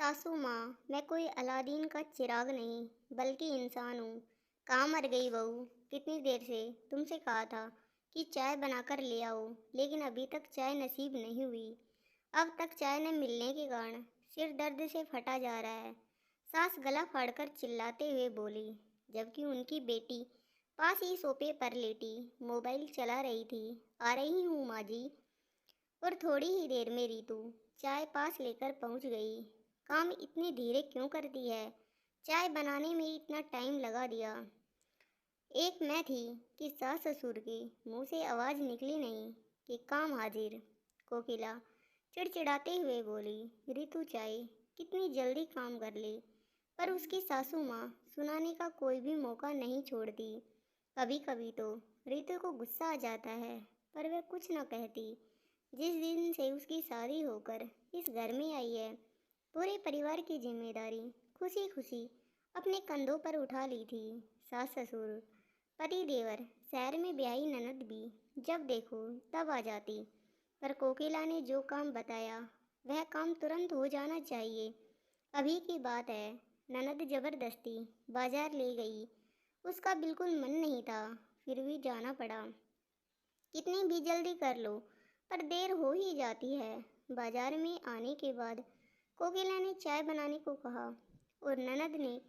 सासू माँ, मैं कोई अलादीन का चिराग नहीं बल्कि इंसान हूँ। कहाँ मर गई बहू? कितनी देर से तुमसे कहा था कि चाय बनाकर ले आओ, लेकिन अभी तक चाय नसीब नहीं हुई। अब तक चाय न मिलने के कारण सिर दर्द से फटा जा रहा है। सास गला फाड़कर चिल्लाते हुए बोली, जबकि उनकी बेटी पास ही सोफे पर लेटी मोबाइल चला रही थी। आ रही हूँ माँ जी। और थोड़ी ही देर में रीतू चाय पास लेकर पहुंच गई। काम इतनी धीरे क्यों करती है? चाय बनाने में इतना टाइम लगा दिया। एक मैं थी कि सास ससुर के मुंह से आवाज़ निकली नहीं कि काम हाजिर। कोकिला चिड़चिड़ाते हुए बोली, रीतू चाय कितनी जल्दी काम कर ले। पर उसकी सासू माँ सुनाने का कोई भी मौका नहीं छोड़ती। कभी कभी तो रीतू को गुस्सा आ जाता है, पर वह कुछ न कहती। जिस दिन से उसकी शादी होकर इस घर में आई है, पूरे परिवार की जिम्मेदारी खुशी खुशी अपने कंधों पर उठा ली थी। सास ससुर, पति देवर, शहर में ब्याही ननद भी जब देखो तब आ जाती। पर कोकिला ने जो काम बताया वह काम तुरंत हो जाना चाहिए। अभी की बात है, ननद जबरदस्ती बाजार ले गई। उसका बिल्कुल मन नहीं था, फिर भी जाना पड़ा। कितनी भी जल्दी कर लो पर देर हो ही जाती है। बाजार में आने के बाद कोकिला ने चाय बनाने को कहा और ननद ने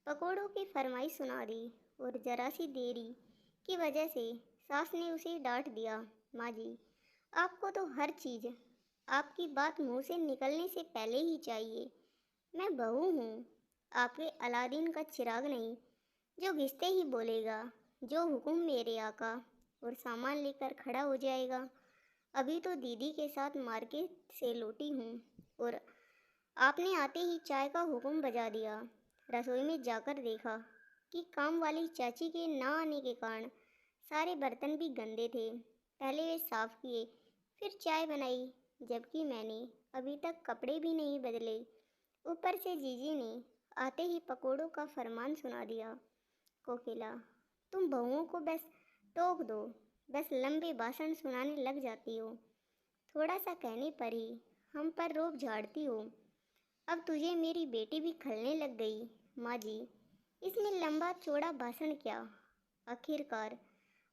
पकोड़ों की फरमाइश सुना दी। और जरा सी देरी की वजह से सास ने उसे डांट दिया, माँ जी, आपको तो हर चीज़ आपकी बात मुंह से निकलने से पहले ही चाहिए। मैं बहू हूँ, आपके अलादीन का चिराग नहीं जो घिसते ही बोलेगा, जो हुक्म मेरे आका, और सामान लेकर खड़ा हो जाएगा। अभी तो दीदी के साथ मार्केट से लौटी हूँ और आपने आते ही चाय का हुक्म बजा दिया। रसोई में जाकर देखा कि काम वाली चाची के ना आने के कारण सारे बर्तन भी गंदे थे। पहले वे साफ किए, फिर चाय बनाई, जबकि मैंने अभी तक कपड़े भी नहीं बदले। ऊपर से जीजी ने आते ही पकोड़ों का फरमान सुना दिया। कोकिला, तुम बहुओं को बस टोक दो, बस लंबे भाषण सुनाने लग जाती हो। थोड़ा सा कहने पर ही हम पर रोब झाड़ती हो। अब तुझे मेरी बेटी भी खलने लग गई। माँ जी, इसमें लंबा चौड़ा भाषण क्या? आखिरकार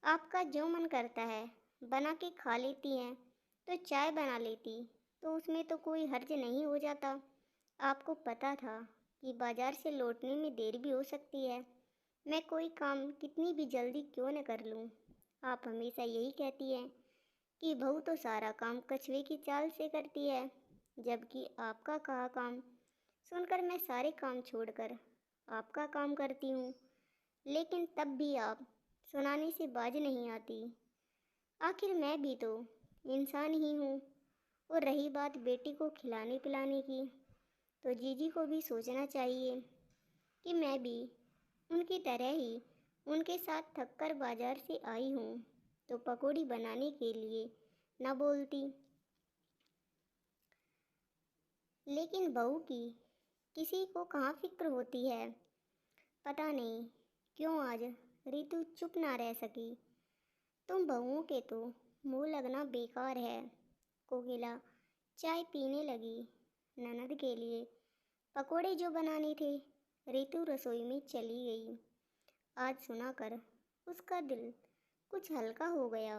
आपका जो मन करता है बना के खा लेती हैं, तो चाय बना लेती तो उसमें तो कोई हर्ज नहीं हो जाता। आपको पता था कि बाजार से लौटने में देर भी हो सकती है। मैं कोई काम कितनी भी जल्दी क्यों न कर लूँ। आप हमेशा यही कहती हैं कि बहू तो सारा काम कछुए की चाल से करती है, जबकि आपका कहा काम सुनकर मैं सारे काम छोड़कर आपका काम करती हूँ। लेकिन तब भी आप सुनाने से बाज नहीं आती। आखिर मैं भी तो इंसान ही हूँ। और रही बात बेटी को खिलाने पिलाने की, तो जीजी को भी सोचना चाहिए कि मैं भी उनकी तरह ही उनके साथ थककर बाजार से आई हूँ, तो पकौड़ी बनाने के लिए न बोलती। लेकिन बहू की किसी को कहाँ फिक्र होती है। पता नहीं क्यों आज रीतू चुप ना रह सकी। तुम बहुओं के तो मुंह लगना बेकार है। कोकिला चाय पीने लगी। ननद के लिए पकोड़े जो बनाने थे, रीतू रसोई में चली गई। आज सुनाकर उसका दिल कुछ हल्का हो गया।